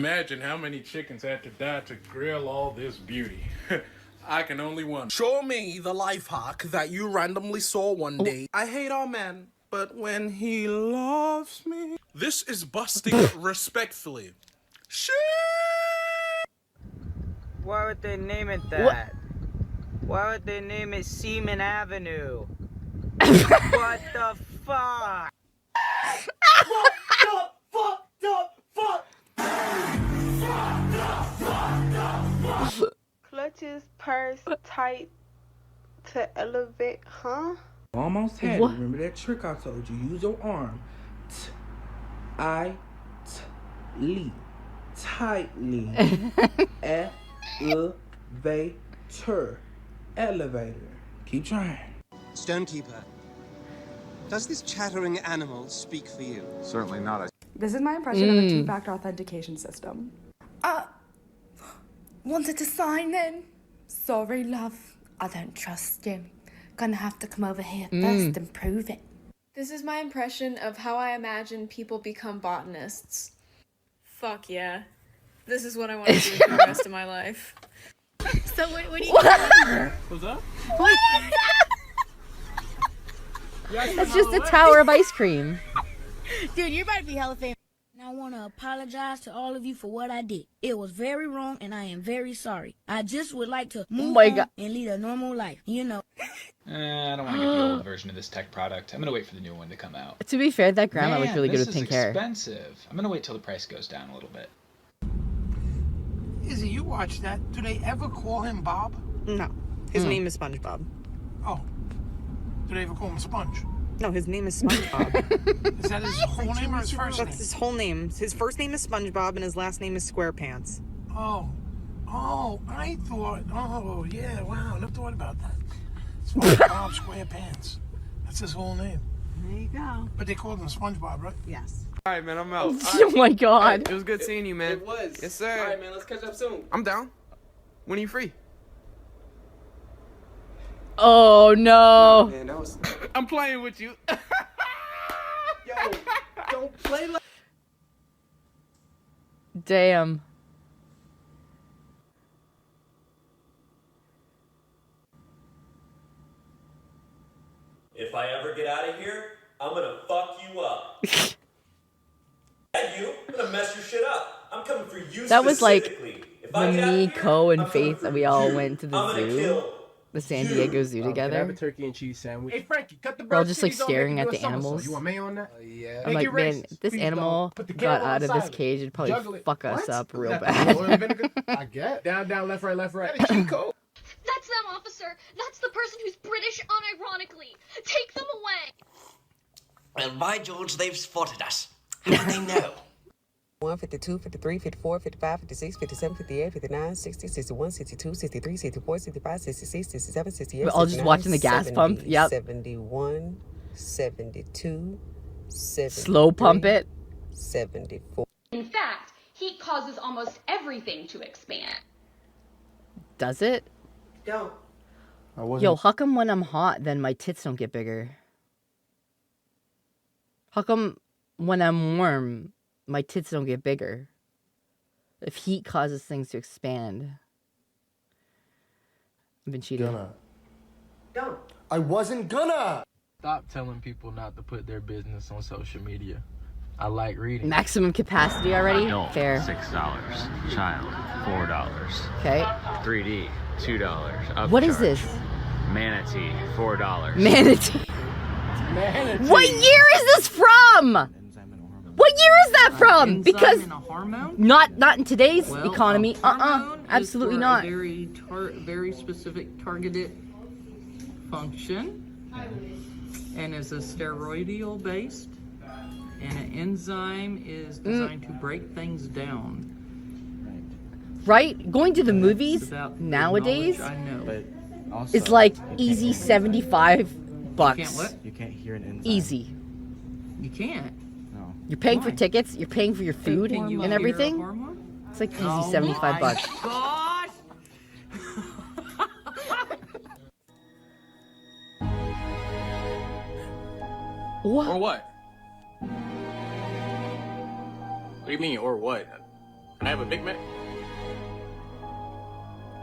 Imagine how many chickens had to die to grill all this beauty. I can only wonder. Show me the life hack that you randomly saw one day. I hate all men, but when he loves me. This is busting respectfully. Shit! Why would they name it that? Why would they name it Seaman Avenue? What the fuck? Clutches purse tight to elevate, huh? Almost had it. Remember that trick I told you? Use your arm. Tightly. Elevator. Elevator. Keep trying. Stonekeeper, does this chattering animal speak for you? Certainly not. This is my impression of a two-factor authentication system. Wanted to sign in? Sorry, love. I don't trust you. Gonna have to come over here first and prove it. This is my impression of how I imagine people become botanists. Fuck yeah. This is what I want to do for the rest of my life. So what do you What's up? That's just a tower of ice cream. Dude, you're about to be hella famous. I want to apologize to all of you for what I did. It was very wrong, and I am very sorry. I just would like to move on and lead a normal life, you know. I don't want to get the old version of this tech product. I'm going to wait for the new one to come out. To be fair, that grandma looked really good with pink hair. This is expensive. I'm going to wait till the price goes down a little bit. Izzy, you watch that. Do they ever call him Bob? No. His name is SpongeBob. Oh. Do they ever call him Sponge? No, his name is SpongeBob. Is that his whole name or his first name? That's his whole name. His first name is SpongeBob and his last name is SquarePants. Oh. Oh, I thought. Oh, yeah, wow. Never thought about that. SpongeBob SquarePants. That's his whole name. There you go. But they called him SpongeBob, right? Yes. All right, man, I'm out. Oh my god. Hey, it was good seeing you, man. It was. Yes, sir. All right, man, let's catch up soon. I'm down. When are you free? Oh no. Man, that was... I'm playing with you. Yo, don't play like... Damn. If I ever get out of here, I'm gonna fuck you up. And you, I'm gonna mess your shit up. I'm coming for you. That was like when me, Co, and Faith, we all went to the zoo. The San Diego Zoo together. Can I have a turkey and cheese sandwich? Hey, Frankie, cut the We're all just like staring at the animals. You want mayo on that? Yeah. I'm like, man, if this animal got out of this cage, it'd probably fuck us up real bad. I get. Down, left, right. That's them, officer. That's the person who's British unironically. Take them away. Well, by George, they've spotted us. How do they know? 1, 52, 53, 54, 55, 56, 57, 58, 59, 60, 61, 62, 63, 64, 65, 66, 67, 68, We're all just watching the gas pump. Yep. 71, 72, 73, slow pump it. 74. In fact, heat causes almost everything to expand. Does it? Don't. Yo, how come when I'm hot, then my tits don't get bigger? How come when I'm warm, my tits don't get bigger? If heat causes things to expand. I've been cheated. Don't. I wasn't gonna. Stop telling people not to put their business on social media. I like reading. Maximum capacity already? Adult, Fair. $6. Child, $4. Okay. 3D, $2. What is this? Manatee, $4. Manatee. What year is this from? What year is that from? Because not in today's economy. Absolutely not. Very specific targeted function, and is a steroidal based, and an enzyme is designed to break things down. Right? Going to the movies nowadays is like easy $75. You can't hear an enzyme. Easy. You can't. No. You're paying for tickets, you're paying for your food and everything. It's like easy $75. Gosh! Or what? What do you mean, or what? Can I have a Big Mac?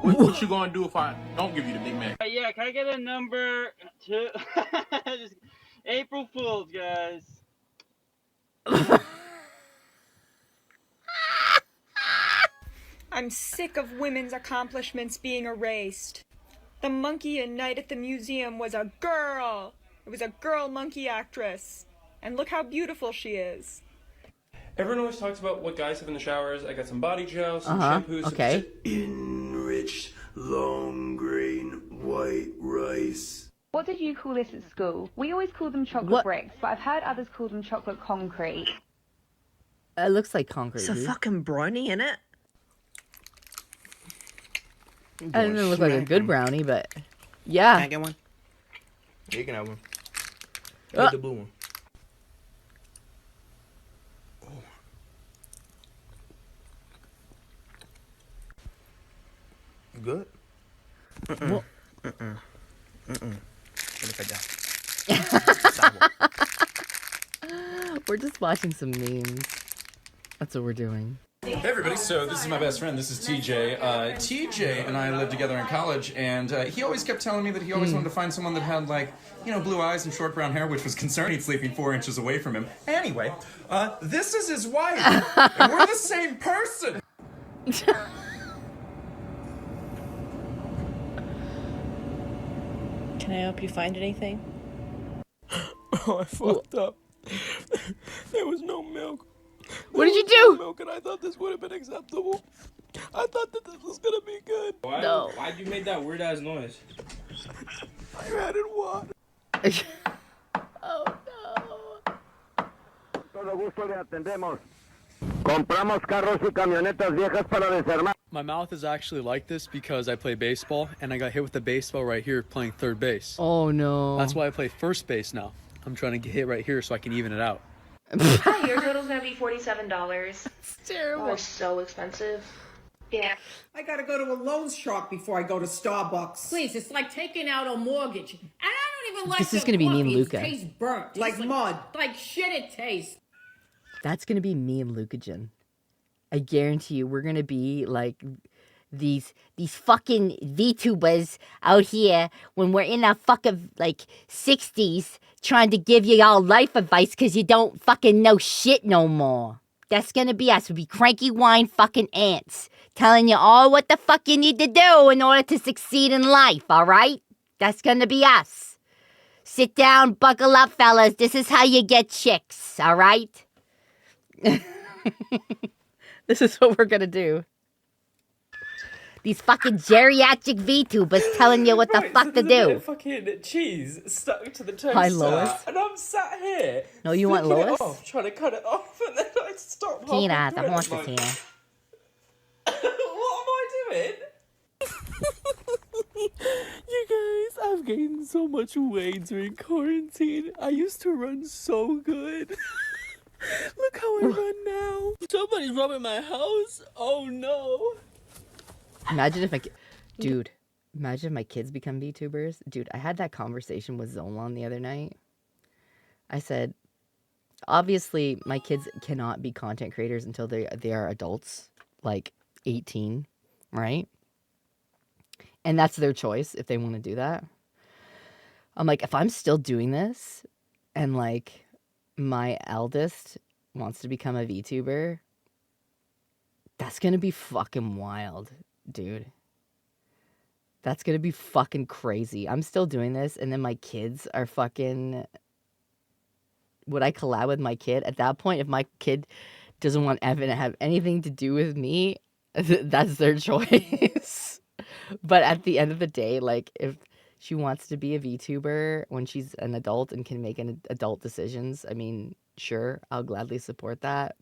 What you gonna do if I don't give you the Big Mac? Yeah, can I get a number 2? Just April Fools, guys. I'm sick of women's accomplishments being erased. The monkey in Night at the Museum was a girl. It was a girl monkey actress. And look how beautiful she is. Everyone always talks about what guys have in the showers. I got some body gel, some Uh-huh, shampoos. okay. Enriched long grain white rice. What did you call this at school? We always call them chocolate bricks, but I've heard others call them chocolate concrete. It looks like concrete. It's a dude. fucking brownie, innit? It doesn't look like a good brownie, but yeah. Can I get one? You can have one. Ah. Get the blue one. Good. Well- We're just watching some memes. That's what we're doing. Hey everybody, so this is my best friend, this is TJ. TJ and I lived together in college, and he always kept telling me that he always wanted to find someone that had, like, you know, blue eyes and short brown hair, which was concerning sleeping 4 inches away from him. Anyway, this is his wife, and we're the same person! Can I help you find anything? Oh, I fucked up. There was no milk. What did you There was do? no milk, and I thought this would have been acceptable. I thought that this was gonna be good. Why'd you make that weird ass noise? I added water. Todo gusto le atendemos. Compramos carros y camionetas viejas para desarmar. My mouth is actually like this because I play baseball, and I got hit with the baseball right here playing third base. Oh no. That's why I play first base now. I'm trying to get hit right here so I can even it out. Hi, your total's gonna be $47. It's terrible. They're so expensive. Yeah. I gotta go to a loan shark before I go to Starbucks. Please, it's like taking out a mortgage. And I don't even like This is the gonna be me and coffee. Luca. It tastes burnt. Like mud. Like shit it tastes. That's gonna be me and Lucagen. I guarantee you, we're gonna be like these fucking VTubers out here when we're in our fucking like 60s trying to give you all life advice because you don't fucking know shit no more. That's gonna be us. We'll be cranky wine fucking ants telling you all what the fuck you need to do in order to succeed in life, alright? That's gonna be us. Sit down, buckle up, fellas. This is how you get chicks, alright? This is what we're gonna do. These fucking geriatric VTubers telling you what the fuck to do. Fucking cheese stuck to the toaster. Hi, Lois. And I'm sat here. No, you want flicking it Lois? off, trying to cut it off, and then I stop. Tina, the halfway horse through is it, here. I'm like, what am I doing? You guys, I've gained so much weight during quarantine. I used to run so good. Look how I run now. Somebody's robbing my house. Oh no. Imagine if dude, imagine if my kids become VTubers. Dude, I had that conversation with Zolan the other night. I said, obviously, my kids cannot be content creators until they are adults, like 18, right? And that's their choice if they want to do that. I'm like, if I'm still doing this and like my eldest wants to become a VTuber, that's going to be fucking wild, dude. That's going to be fucking crazy. I'm still doing this and then my kids are fucking... Would I collab with my kid? At that point, if my kid doesn't want Evan to have anything to do with me, that's their choice. But at the end of the day, like, if she wants to be a VTuber when she's an adult and can make adult decisions, I mean, sure, I'll gladly support that.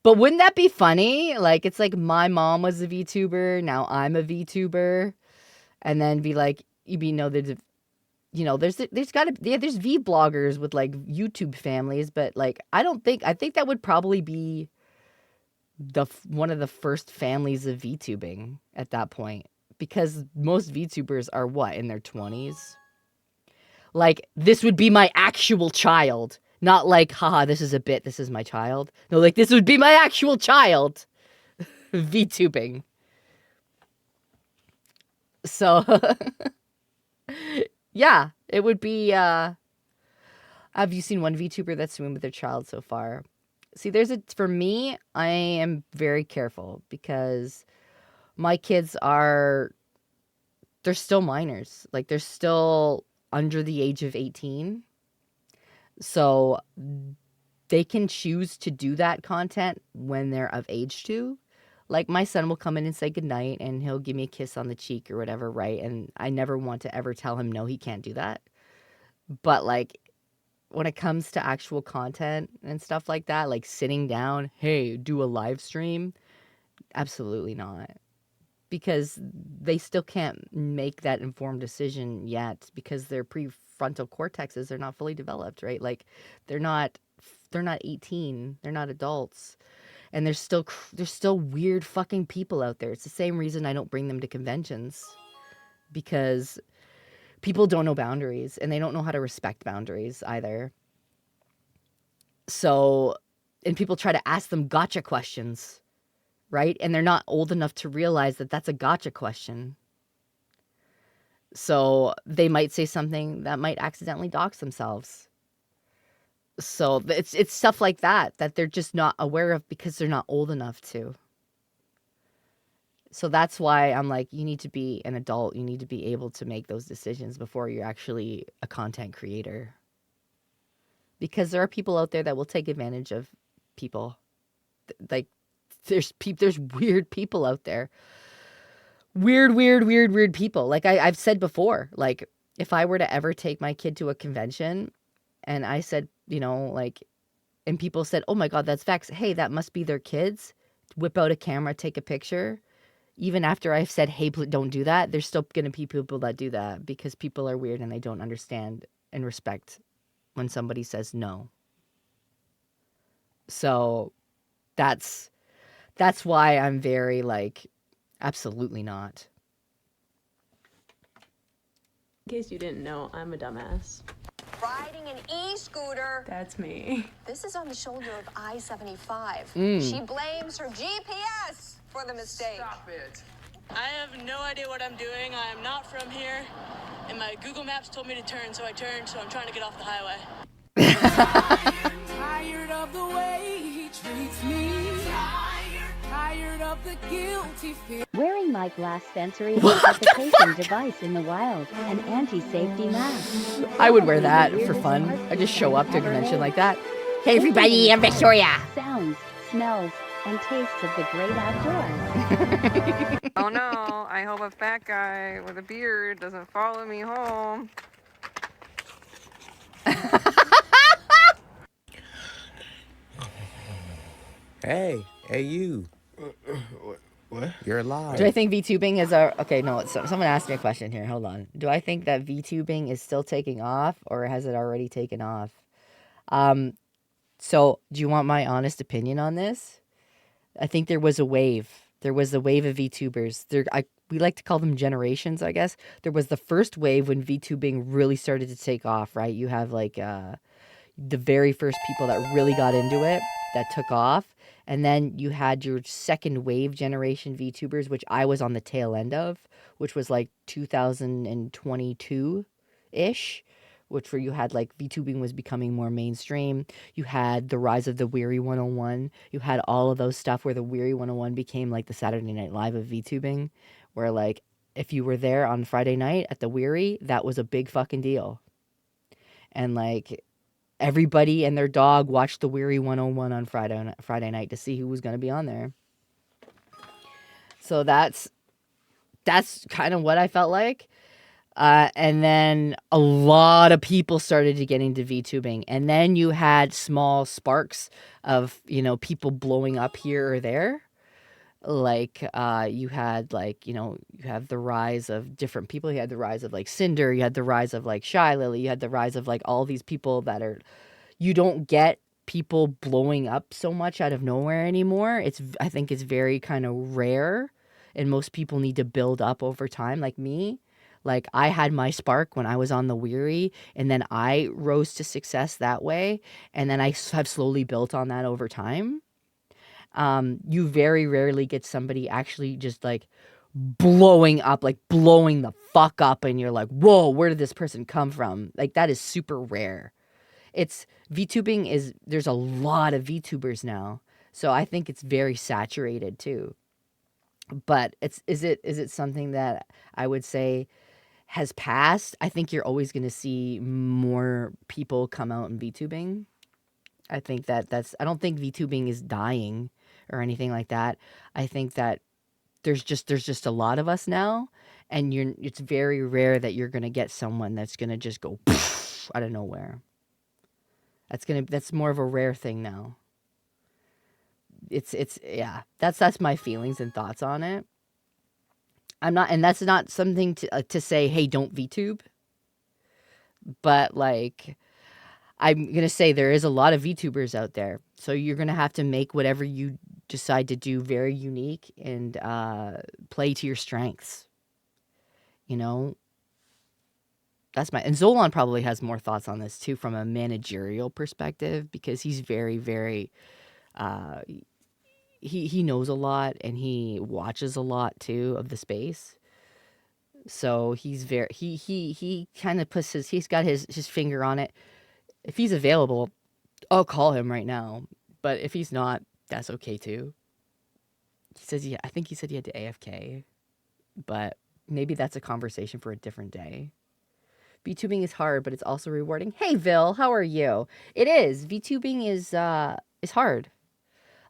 But wouldn't that be funny? Like, it's like my mom was a VTuber, now I'm a VTuber, and then be like, there's V bloggers with like YouTube families, but like I think that would probably be one of the first families of VTubing at that point, because most VTubers are what, in their 20s? Like, this would be my actual child, not like, haha, this is a bit, this is my child. No, like, this would be my actual child. VTubing. So, yeah, it would be, have you seen one VTuber that's swimming with their child so far? See, for me, I am very careful because my kids they're still minors. Like, they're still under the age of 18. So they can choose to do that content when they're of age to. Like, my son will come in and say goodnight, and he'll give me a kiss on the cheek or whatever, right? And I never want to ever tell him, no, he can't do that. But, like, when it comes to actual content and stuff like that, like sitting down, hey, do a live stream, absolutely not. Because they still can't make that informed decision yet because their prefrontal cortexes are not fully developed, right? Like, they're not 18, they're not adults. And there's still weird fucking people out there. It's the same reason I don't bring them to conventions, because people don't know boundaries and they don't know how to respect boundaries either. So, and people try to ask them gotcha questions, right? And they're not old enough to realize that that's a gotcha question. So they might say something that might accidentally dox themselves. So it's stuff like that they're just not aware of because they're not old enough to. So that's why I'm like, you need to be an adult. You need to be able to make those decisions before you're actually a content creator. Because there are people out there that will take advantage of people. Like, there's weird people out there. Weird people. Like I've said before, like, if I were to ever take my kid to a convention and I said, like, and people said, oh my God, that's Vex. Hey, that must be their kids. Whip out a camera, take a picture. Even after I've said, hey, don't do that, there's still going to be people that do that because people are weird and they don't understand and respect when somebody says no. So that's why I'm very like, absolutely not. In case you didn't know, I'm a dumbass. Riding an e-scooter. That's me. This is on the shoulder of I-75. Mm. She blames her GPS for the mistake. Stop it. I have no idea what I'm doing. I am not from here. And my Google Maps told me to turn, so I turned, so I'm trying to get off the highway. Tired of the way he treats me. Tired of the guilty fear. Wearing my glass sensory identification device in the wild, an anti-safety mask. I would wear that for fun. I just show up to a convention like that. Hey everybody, I'm Vexoria. Sounds, smells, and tastes of the great outdoors. Oh no, I hope a fat guy with a beard doesn't follow me home. Hey you. What? You're alive. Do I think VTubing is okay, no, someone asked me a question here. Hold on. Do I think that VTubing is still taking off or has it already taken off? So do you want my honest opinion on this? I think there was a wave. There was a wave of VTubers. We like to call them generations, I guess. There was the first wave when VTubing really started to take off, right? You have like the very first people that really got into it, that took off. And then you had your second wave generation VTubers, which I was on the tail end of, which was like 2022-ish, which where you had like VTubing was becoming more mainstream. You had the rise of the Weary 101. You had all of those stuff where the Weary 101 became like the Saturday Night Live of VTubing, where like if you were there on Friday night at the Weary, that was a big fucking deal. And like everybody and their dog watched the Weary 101 on Friday night to see who was going to be on there. So that's kind of what I felt like. And then a lot of people started to get into VTubing. And then you had small sparks of, people blowing up here or there. Like, you had like, you have the rise of different people. You had the rise of like Cinder. You had the rise of like Shy Lily. You had the rise of like all these people that are, you don't get people blowing up so much out of nowhere anymore. I think it's very kind of rare, and most people need to build up over time. Like me, like I had my spark when I was on the Weary, and then I rose to success that way. And then I have slowly built on that over time. You very rarely get somebody actually just like blowing up, like blowing the fuck up, and you're like, whoa, where did this person come from? Like, that is super rare. It's VTubing is, there's a lot of VTubers now, so I think it's very saturated too. But is it something that I would say has passed? I think you're always going to see more people come out in VTubing. I think I don't think VTubing is dying or anything like that. I think that there's just a lot of us now, and it's very rare that you're going to get someone that's going to just go out of nowhere. That's more of a rare thing now. Yeah, that's my feelings and thoughts on it. And that's not something to say, hey, don't VTube. But like, I'm gonna say there is a lot of VTubers out there, so you're gonna have to make whatever you decide to do very unique and play to your strengths. You know, and Zolan probably has more thoughts on this too from a managerial perspective, because he's very, very he knows a lot, and he watches a lot too of the space. So he's very he kind of puts he's got his finger on it. If he's available, I'll call him right now. But if he's not, that's okay too. He says, I think he said he had to AFK, but maybe that's a conversation for a different day. VTubing is hard, but it's also rewarding. Hey, Vil, how are you? It is. VTubing is hard.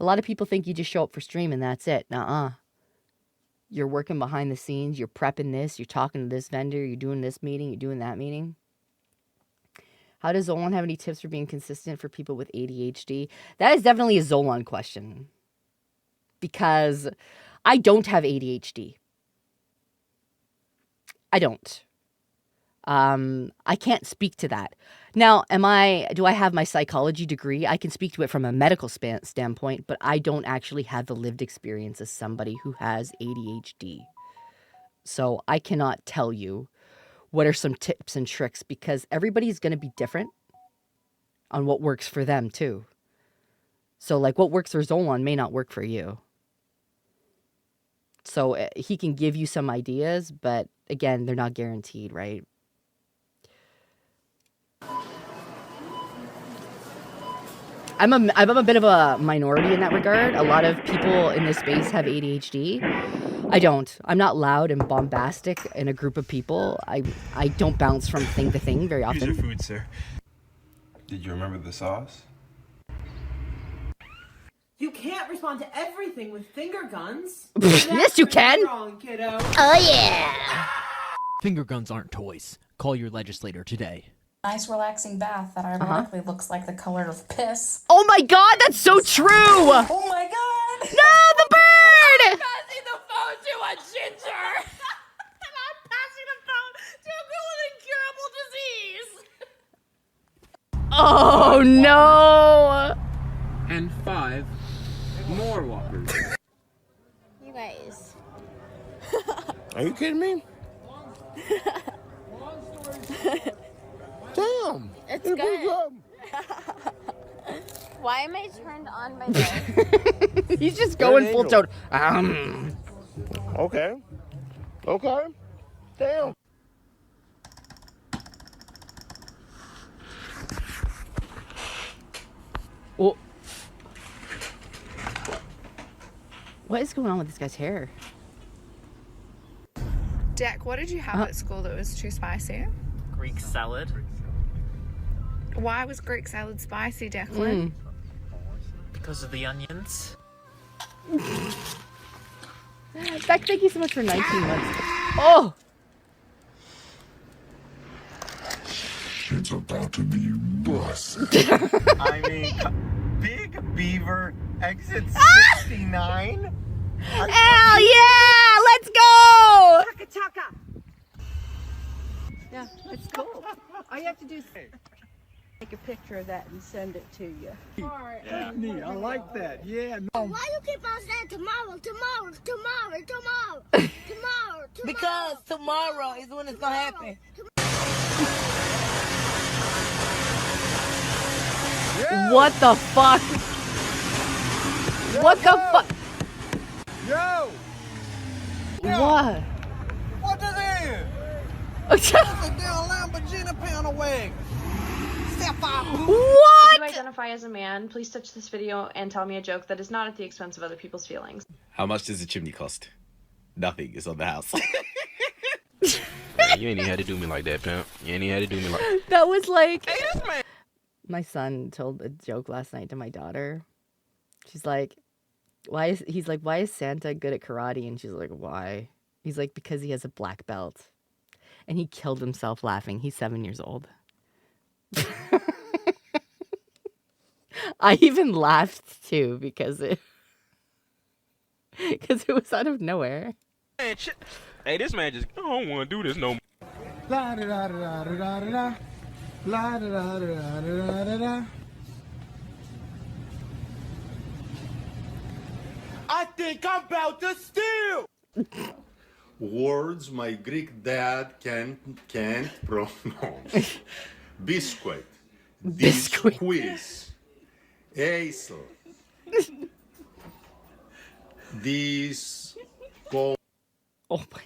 A lot of people think you just show up for stream and that's it. Nuh-uh. You're working behind the scenes. You're prepping this. You're talking to this vendor. You're doing this meeting. You're doing that meeting. How does Zolan have any tips for being consistent for people with ADHD? That is definitely a Zolan question, because I don't have ADHD. I don't. I can't speak to that. Now, do I have my psychology degree? I can speak to it from a medical standpoint, but I don't actually have the lived experience as somebody who has ADHD. So I cannot tell you what are some tips and tricks, because everybody's going to be different on what works for them too. So like what works for Zolan may not work for you. So he can give you some ideas, but again, they're not guaranteed, right? I'm a bit of a minority in that regard. A lot of people in this space have ADHD. I don't. I'm not loud and bombastic in a group of people. I don't bounce from thing to thing very often. Here's your food, sir. Did you remember the sauce? You can't respond to everything with finger guns. Yes, you can. Wrong, kiddo. Oh yeah. Finger guns aren't toys. Call your legislator today. Nice relaxing bath that ironically looks like the color of piss. Oh my god, that's so true! Oh my god! No, the bird! I'm passing the phone to a ginger! And I'm passing the phone to a girl with incurable disease! Oh no! And 5 more walkers. You guys. Are you kidding me? Damn! It's good. Why am I turned on by this? He's just going full tone. Okay. Okay. Damn. Well, what is going on with this guy's hair? Dak, what did you have at school that was too spicy? Greek salad. Why was Greek salad spicy, Declan? Because of the onions. Beck, thank you so much for 19 months. Oh! It's about to be bust. I mean, Big Beaver exit 69? Hell yeah! Let's go! Chaka chaka. Yeah, it's cool. All you have to do is take a picture of that and send it to you. That's neat. I like that. Yeah. No. Why you keep on saying tomorrow? Because tomorrow is when it's gonna happen. What the fuck? What the fuck? Yo! What? What is it? What? That's a damn Lamborghini panel wagon. What? If you identify as a man, please touch this video and tell me a joke that is not at the expense of other people's feelings. How much does the chimney cost? Nothing. It's on the house. You ain't even had to do me like that, pimp. You ain't even had to do me like That was like... My son told a joke last night to my daughter. She's like, why is Santa good at karate? And she's like, why? He's like, because he has a black belt. And he killed himself laughing. He's 7 years old. I even laughed too because it was out of nowhere. Man, shit. Hey, this man just, I don't want to do this no more. La da da da da da da da. La da da da da da da. I think I'm about to steal! Words my Greek dad can't pronounce. Biscuit. Disquiz. Aisle. This. Oh my